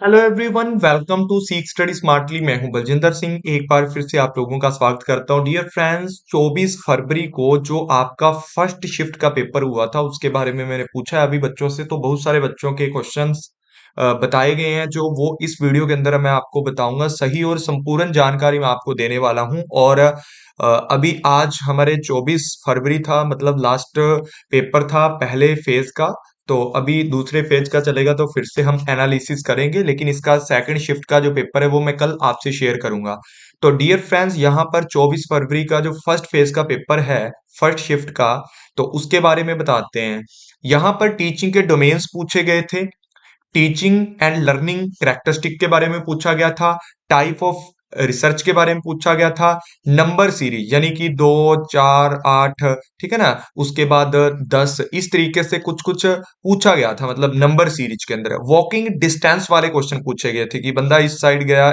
Hello everyone, welcome to सीख study smartly. मैं हूं बलजिंदर सिंह। एक बार फिर से आप लोगों का स्वागत करता हूं। डियर फ्रेंड्स, 24 फरवरी को जो आपका फर्स्ट शिफ्ट का पेपर हुआ था उसके बारे में मैंने पूछा है अभी बच्चों से। तो बहुत सारे बच्चों के क्वेश्चंस बताए गए हैं जो वो इस वीडियो के अंदर मैं आपको बताऊंगा। सही और संपूर्ण जानकारी मैं आपको देने वाला हूं। और अभी आज हमारे 24 फरवरी था, मतलब लास्ट पेपर था पहले फेज का। तो अभी दूसरे फेज का चलेगा तो फिर से हम एनालिसिस करेंगे, लेकिन इसका सेकंड शिफ्ट का जो पेपर है वो मैं कल आपसे शेयर करूंगा। तो डियर फ्रेंड्स, यहाँ पर 24 फरवरी का जो फर्स्ट फेज का पेपर है, फर्स्ट शिफ्ट का, तो उसके बारे में बताते हैं। यहाँ पर टीचिंग के डोमेन्स पूछे गए थे, टीचिंग एंड लर्निंग कैरेक्टरिस्टिक के बारे में पूछा गया था, टाइप ऑफ रिसर्च के बारे में पूछा गया था, नंबर सीरीज यानी कि 2, 4, 8, ठीक है ना, उसके बाद 10, इस तरीके से कुछ कुछ पूछा गया था, मतलब नंबर सीरीज के अंदर। वॉकिंग डिस्टेंस वाले क्वेश्चन पूछे गए थे कि बंदा इस साइड गया,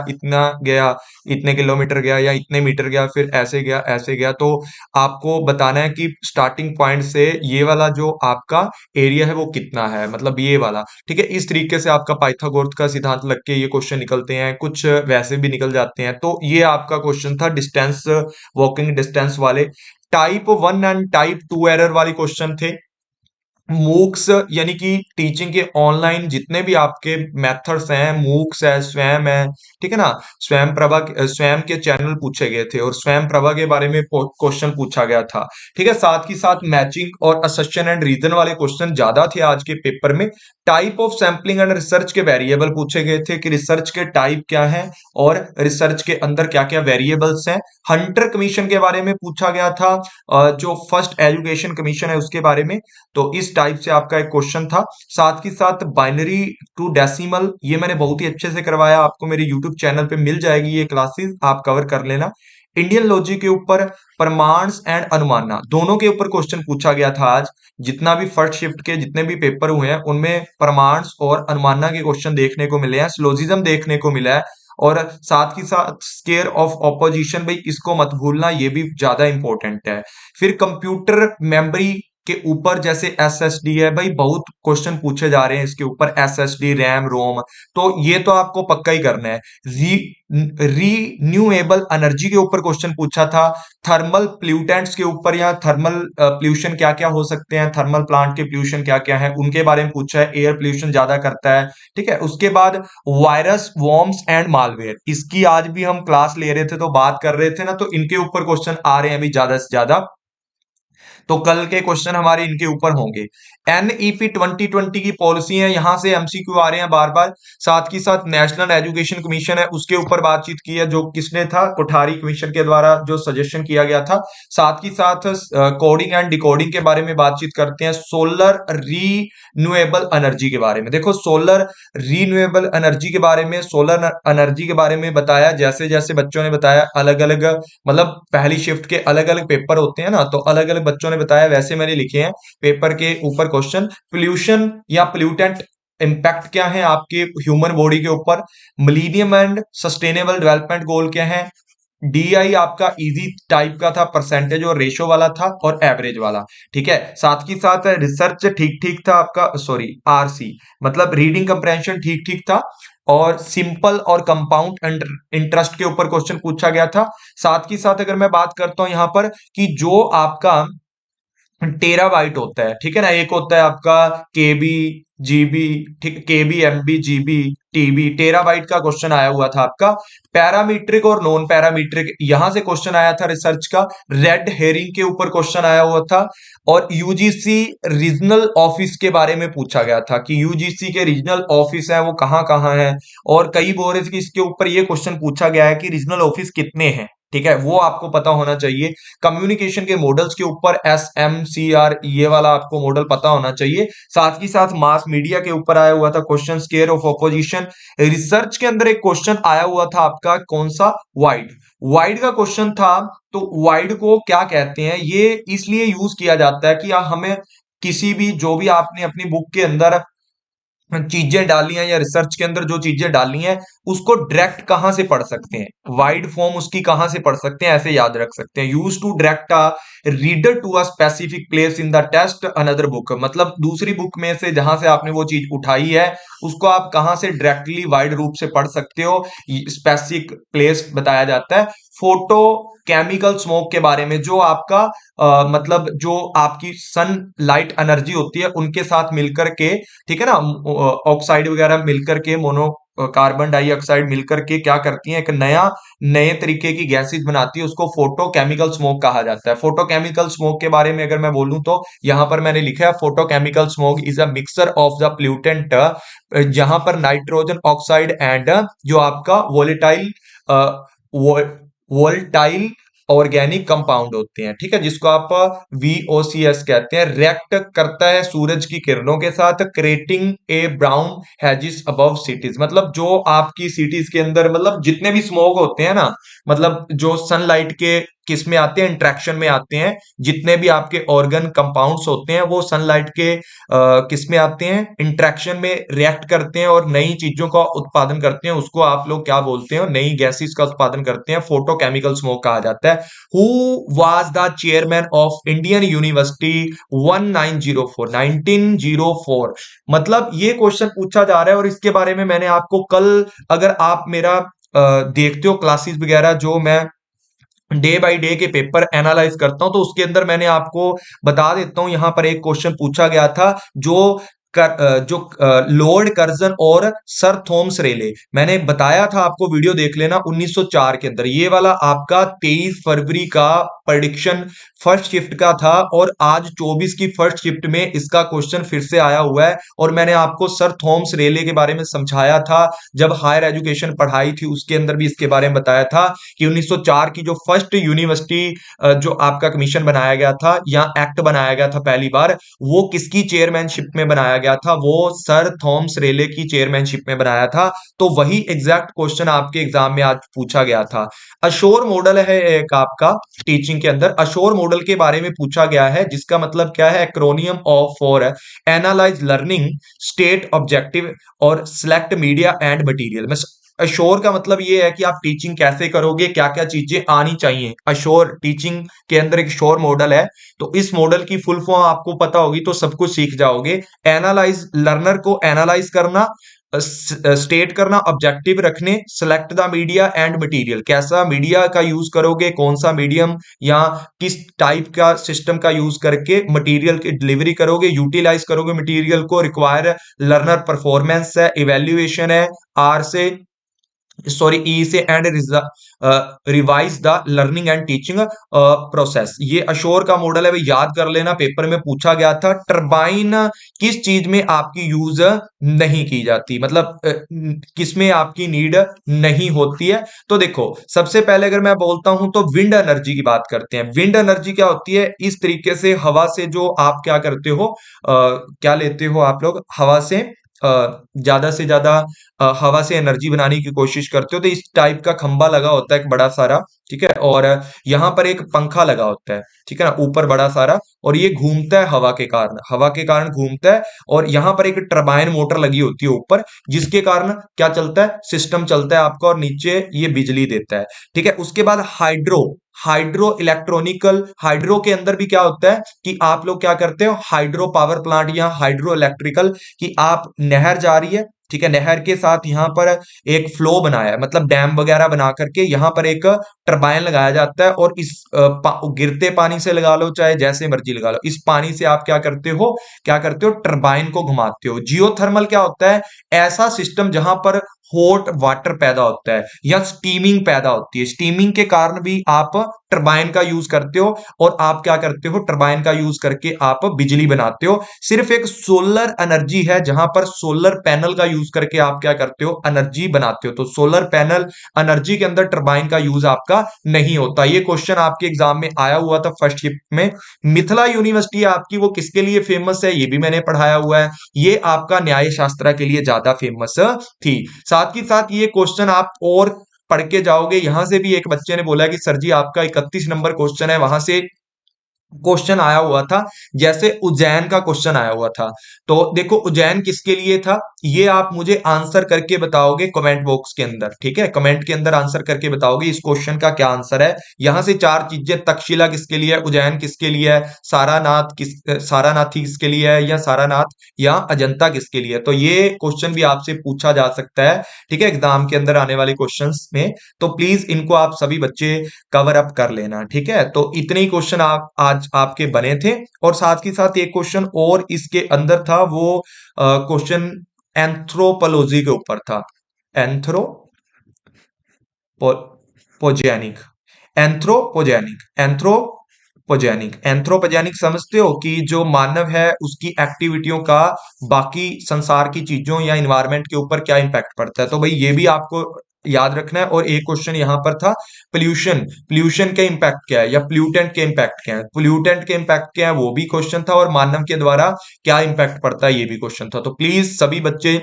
इतने किलोमीटर गया या इतने मीटर गया, फिर ऐसे गया ऐसे गया। तो आपको बताना है कि स्टार्टिंग पॉइंट से ये वाला जो आपका एरिया है वो कितना है, मतलब ये वाला। ठीक है, इस तरीके से आपका पाइथागोरस का सिद्धांत लग के ये क्वेश्चन निकलते हैं, कुछ वैसे भी निकल जाते हैं। तो ये आपका क्वेश्चन था डिस्टेंस, वॉकिंग डिस्टेंस वाले। टाइप 1 एंड टाइप 2 एरर वाले क्वेश्चन थे। मूक्स यानी कि टीचिंग के ऑनलाइन जितने भी आपके मेथड्स हैं, मूक्स है, स्वयं है, ठीक है ना, स्वयं प्रभा, स्वयं के चैनल पूछे गए थे और स्वयं प्रभा के बारे में क्वेश्चन पूछा गया था। ठीक है, साथ ही साथ मैचिंग और असर्शन एंड रीजन वाले क्वेश्चन ज्यादा थे आज के पेपर में। Type of sampling and research के वेरिएबल पूछे गए थे कि रिसर्च के टाइप क्या है और रिसर्च के अंदर क्या क्या वेरिएबल्स हैं। हंटर कमीशन के बारे में पूछा गया था, जो फर्स्ट एजुकेशन कमीशन है उसके बारे में। तो इस टाइप से आपका एक क्वेश्चन था। साथ ही साथ बाइनरी टू डेसिमल, ये मैंने बहुत ही अच्छे से करवाया, आपको मेरे यूट्यूब चैनल पे मिल जाएगी ये क्लासेस, आप कवर कर लेना। इंडियन लॉजिक के ऊपर प्रमाण्स एंड अनुमानना दोनों के ऊपर क्वेश्चन पूछा गया था आज। जितना भी फर्स्ट शिफ्ट के जितने भी पेपर हुए हैं उनमें प्रमाण्स और अनुमानना के क्वेश्चन देखने को मिले हैं, सिलोजिज्म देखने को मिला है। और साथ ही साथ स्केयर ऑफ ऑपोजिशन, भाई इसको मत भूलना, ये भी ज्यादा इंपॉर्टेंट है। फिर कंप्यूटर मेमोरी के ऊपर जैसे एसएसडी है, भाई बहुत क्वेश्चन पूछे जा रहे हैं इसके ऊपर, एसएसडी, रैम, रोम। तो ये तो आपको पक्का ही करना है। रीन्यूएबल एनर्जी के ऊपर क्वेश्चन पूछा था। थर्मल प्ल्यूटेंट्स के ऊपर या थर्मल प्ल्यूशन क्या क्या हो सकते हैं, थर्मल प्लांट के प्ल्यूशन क्या क्या है उनके बारे में पूछा है। एयर प्ल्यूशन ज्यादा करता है। ठीक है, उसके बाद वायरस, वॉर्म्स एंड मालवेयर, इसकी आज भी हम क्लास ले रहे थे तो बात कर रहे थे ना, तो इनके ऊपर क्वेश्चन आ रहे हैं अभी ज्यादा से ज्यादा। तो कल के क्वेश्चन हमारे इनके ऊपर होंगे। एनईपी 2020 की पॉलिसी है, यहां से एमसीक्यू आ रहे हैं बार बार। साथ ही साथ नेशनल एजुकेशन कमीशन है, उसके ऊपर बातचीत की है, जो किसने था, कोठारी कमीशन के द्वारा जो सजेशन किया गया था। साथ ही साथ कोडिंग एंड डिकोडिंग के बारे में बातचीत करते हैं। सोलर रीन्यूएबल एनर्जी के बारे में, देखो सोलर रीन्यूएबल एनर्जी के बारे में, सोलर एनर्जी के बारे में बताया। जैसे जैसे बच्चों ने बताया, अलग अलग, मतलब पहली शिफ्ट के अलग अलग पेपर होते हैं ना, तो अलग अलग बच्चों ने बताया, वैसे मैंने लिखे हैं पेपर के ऊपर क्वेश्चन। पोल्यूशन या पोल्यूटेंट इम्पैक्ट क्या है आपके ह्यूमन बॉडी के ऊपर। Millennium and sustainable development goal क्या है। डीआई आपका इजी टाइप का था, परसेंटेज और रेशो वाला था, और एवरेज वाला। ठीक है, साथ ही साथ रिसर्च ठीक ठीक था आपका, सॉरी आरसी, मतलब रीडिंग कंप्रेhension ठीक ठीक था। और सिंपल और कंपाउंड इंटरेस्ट के ऊपर क्वेश्चन पूछा गया था। साथ ही साथ अगर मैं बात करता हूं यहां पर कि जो आपका टेराबाइट होता है, ठीक है ना, एक होता है आपका केबी, जीबी, ठीक, केबी, एमबी, जीबी, टीबी, टेराबाइट का क्वेश्चन आया हुआ था आपका। पैरामीट्रिक और नॉन पैरामीट्रिक, यहां से क्वेश्चन आया था रिसर्च का। रेड हेरिंग के ऊपर क्वेश्चन आया हुआ था। और यूजीसी रीजनल ऑफिस के बारे में पूछा गया था कि यूजीसी के रीजनल ऑफिस है वो कहाँ कहाँ है। और कई बोर है कि इसके ऊपर ये क्वेश्चन पूछा गया है कि रीजनल ऑफिस कितने हैं। ठीक है, वो आपको पता होना चाहिए। कम्युनिकेशन के मॉडल्स के ऊपर SMCR, ये वाला आपको मॉडल पता होना चाहिए। साथ ही साथ मास मीडिया के ऊपर आया हुआ था question, square of opposition. Research के अंदर एक क्वेश्चन आया हुआ था आपका, कौन सा, वाइड, वाइड का क्वेश्चन था। तो वाइड को क्या कहते हैं, ये इसलिए यूज किया जाता है कि हमें किसी भी, जो भी आपने अपनी बुक के अंदर चीजें डाली हैं या रिसर्च के अंदर जो चीजें डाली हैं उसको डायरेक्ट कहां से पढ़ सकते हैं, वाइड फॉर्म उसकी कहां से पढ़ सकते हैं, ऐसे याद रख सकते हैं। Use to direct reader to a specific place in the text another book, मतलब दूसरी बुक में से जहां से आपने वो चीज उठाई है उसको आप कहां से डायरेक्टली वाइड रूप से पढ़ सकते हो, स्पेसिफिक प्लेस बताया जाता है। फोटो केमिकल स्मोक के बारे में, जो आपका मतलब जो आपकी सन लाइट एनर्जी होती है उनके साथ मिलकर के, ठीक है ना, ऑक्साइड वगैरह मिलकर के, मोनो कार्बन डाइऑक्साइड मिलकर के क्या करती है, एक नए तरीके की गैसेज बनाती है, उसको फोटो केमिकल स्मोक कहा जाता है। फोटो केमिकल स्मोक के बारे में अगर मैं बोलूं तो यहां पर मैंने लिखा है photo chemical smoke is a mixer of the प्लूटेंट, जहां पर नाइट्रोजन ऑक्साइड एंड जो आपका वोलेटाइल वोल्टाइल ऑर्गेनिक कंपाउंड होते हैं, ठीक है, जिसको आप VOCs कहते हैं, रिएक्ट करता है सूरज की किरणों के साथ, क्रिएटिंग ए ब्राउन हैजिस अबव सिटीज, मतलब जो आपकी सिटीज के अंदर मतलब जितने भी स्मोक होते हैं ना, मतलब जो सनलाइट के किस में आते हैं, इंट्रैक्शन में आते हैं, जितने भी आपके ऑर्गन कंपाउंड्स होते हैं वो सनलाइट के किस में आते हैं, इंट्रैक्शन में रिएक्ट करते हैं और नई चीजों का उत्पादन करते हैं, उसको आप लोग क्या बोलते हैं, नई गैसेस का उत्पादन करते हैं, फोटोकेमिकल स्मोक कहा जाता है। Who was the chairman of Indian university 1904, 1904, मतलब ये क्वेश्चन पूछा जा रहा है और इसके बारे में मैंने आपको कल, अगर आप मेरा देखते हो क्लासेस वगैरह जो मैं डे बाय डे के पेपर एनालाइज करता हूं, तो उसके अंदर मैंने आपको बता देता हूं, यहां पर एक क्वेश्चन पूछा गया था जो लॉर्ड कर्जन और सर थॉमस रेले, मैंने बताया था आपको, वीडियो देख लेना, 1904 के अंदर, ये वाला आपका 23 फरवरी का प्रेडिक्शन फर्स्ट शिफ्ट का था और आज 24 की फर्स्ट शिफ्ट में इसका क्वेश्चन फिर से आया हुआ है। और मैंने आपको सर थॉमस रेले के बारे में समझाया था जब हायर एजुकेशन पढ़ाई थी, उसके अंदर भी इसके बारे में बताया था कि 1904 की जो फर्स्ट यूनिवर्सिटी जो आपका कमीशन बनाया गया था या एक्ट बनाया गया था पहली बार, वो किसकी चेयरमैनशिप में बनाया गया था, वो सर थॉमस रेले की चेयरमैनशिप में बनाया था। तो वही एग्जैक्ट क्वेश्चन आपके एग्जाम में आज पूछा गया था। अशोर मॉडल है एक आपका टीचिंग के अंदर, अशोर मॉडल के बारे में पूछा गया है, जिसका मतलब क्या है, acromion of for analyse learning state objective और सिलेक्ट मीडिया एंड मटेरियल। मैं अश्योर का मतलब ये है कि आप टीचिंग कैसे करोगे, क्या क्या चीजें आनी चाहिए। अश्योर टीचिंग के अंदर एक श्योर मॉडल है, तो इस मॉडल की फुल फॉर्म आपको पता होगी तो सब कुछ सीख जाओगे। एनालाइज, लर्नर को एनालाइज करना, स्टेट करना, ऑब्जेक्टिव रखने, select the media and material, कैसा मीडिया का यूज करोगे, कौन सा मीडियम या किस टाइप का सिस्टम का यूज करके मटेरियल की डिलीवरी करोगे, यूटिलाइज करोगे मटेरियल को, रिक्वायर लर्नर परफॉर्मेंस है, इवेल्युएशन है, आर से सॉरी ई से and revise the learning and teaching process. ये अशोर का मॉडल है, वो याद कर लेना, पेपर में पूछा गया था। टरबाइन किस चीज में आपकी यूज नहीं की जाती, मतलब किस में आपकी नीड नहीं होती है। तो देखो सबसे पहले अगर मैं बोलता हूं तो विंड एनर्जी की बात करते हैं। विंड एनर्जी क्या होती है, इस तरीके से हवा से जो आप क्या करते हो, क्या लेते हो आप लोग, हवा से ज्यादा से ज्यादा हवा से एनर्जी बनाने की कोशिश करते हो, तो इस टाइप का खंबा लगा होता है एक बड़ा सारा, ठीक है, और यहाँ पर एक पंखा लगा होता है, ठीक है ना, ऊपर बड़ा सारा, और ये घूमता है हवा के कारण घूमता है, और यहाँ पर एक टरबाइन मोटर लगी होती है ऊपर, जिसके कारण क्या चलता है, सिस्टम चलता है आपका, और नीचे ये बिजली देता है, ठीक है। उसके बाद हाइड्रो, हाइड्रो इलेक्ट्रॉनिकल, हाइड्रो के अंदर भी क्या होता है कि आप लोग क्या करते हो, हाइड्रो पावर प्लांट या हाइड्रो इलेक्ट्रिकल, कि आप नहर जा रही है, ठीक है, नहर के साथ यहाँ पर एक फ्लो बनाया है, मतलब डैम वगैरह बना करके यहाँ पर एक टरबाइन लगाया जाता है, और इस गिरते पानी से लगा लो चाहे जैसे मर्जी लगा लो, इस पानी से आप क्या करते हो, टरबाइन को घुमाते हो। जियोथर्मल क्या होता है, ऐसा सिस्टम जहां पर हॉट वाटर पैदा होता है या स्टीमिंग पैदा होती है, स्टीमिंग के कारण भी आप टरबाइन का यूज करते हो, और आप क्या करते हो, टरबाइन का यूज करके आप बिजली बनाते हो। सिर्फ एक सोलर एनर्जी है जहां पर सोलर पैनल का यूज करके आप क्या करते हो, एनर्जी बनाते हो, तो सोलर पैनल एनर्जी के अंदर टरबाइन का यूज आपका नहीं होता। ये क्वेश्चन आपके एग्जाम में आया हुआ था फर्स्ट शिफ्ट में। मिथिला यूनिवर्सिटी आपकी वो किसके लिए फेमस है, ये भी मैंने पढ़ाया हुआ है, ये आपका न्याय शास्त्र के लिए ज्यादा फेमस थी। साथ ही साथ ये क्वेश्चन आप और पढ़ के जाओगे, यहां से भी एक बच्चे ने बोला कि सर जी आपका 31 नंबर क्वेश्चन है, वहां से क्वेश्चन आया हुआ था, जैसे उज्जैन का क्वेश्चन आया हुआ था। तो देखो उज्जैन किसके लिए था, ये आप मुझे आंसर करके बताओगे कमेंट बॉक्स के अंदर, ठीक है, कमेंट के अंदर आंसर करके बताओगे इस क्वेश्चन का क्या आंसर है। यहां से चार चीजें, तक्षशिला किसके लिए है, उज्जैन किसके लिए है, सारानाथी किसके लिए है, या सारानाथ या अजंता किसके लिए है। तो ये क्वेश्चन भी आपसे पूछा जा सकता है, ठीक है, एग्जाम के अंदर आने वाले क्वेश्चंस में। तो प्लीज इनको आप सभी बच्चे कवर अप कर लेना, ठीक है। तो इतने ही क्वेश्चन आप आज आपके बने थे, और साथ ही साथ एक क्वेश्चन और इसके अंदर था, वो क्वेश्चन एंथ्रोपोलॉजी के ऊपर था। एंथ्रोपोजेनिक एंथ्रोपोजेनिक समझते हो कि जो मानव है उसकी एक्टिविटियों का बाकी संसार की चीजों या इन्वायरमेंट के ऊपर क्या इंपैक्ट पड़ता है। तो भाई ये भी आपको याद रखना है। और एक क्वेश्चन यहां पर था, पोल्यूशन पोल्यूशन के इम्पैक्ट क्या है, या प्ल्यूटेंट के इम्पैक्ट क्या है, पोल्यूटेंट के इम्पैक्ट क्या है वो भी क्वेश्चन था, और मानव के द्वारा क्या इम्पैक्ट पड़ता है ये भी क्वेश्चन था। तो प्लीज सभी बच्चे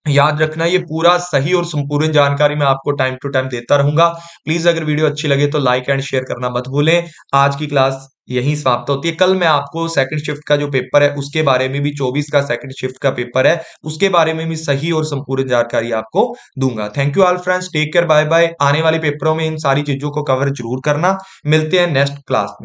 याद रखना, ये पूरा सही और संपूर्ण जानकारी मैं आपको टाइम टू टाइम देता रहूंगा। प्लीज अगर वीडियो अच्छी लगे तो लाइक एंड शेयर करना मत भूलें। आज की क्लास यहीं समाप्त होती है। कल मैं आपको सेकंड शिफ्ट का जो पेपर है उसके बारे में भी, 24 का सेकंड शिफ्ट का पेपर है उसके बारे में भी सही और संपूर्ण जानकारी आपको दूंगा। Thank you all friends, take care, bye bye. आने वाले पेपरों में इन सारी चीजों को कवर जरूर करना। मिलते हैं नेक्स्ट क्लास में।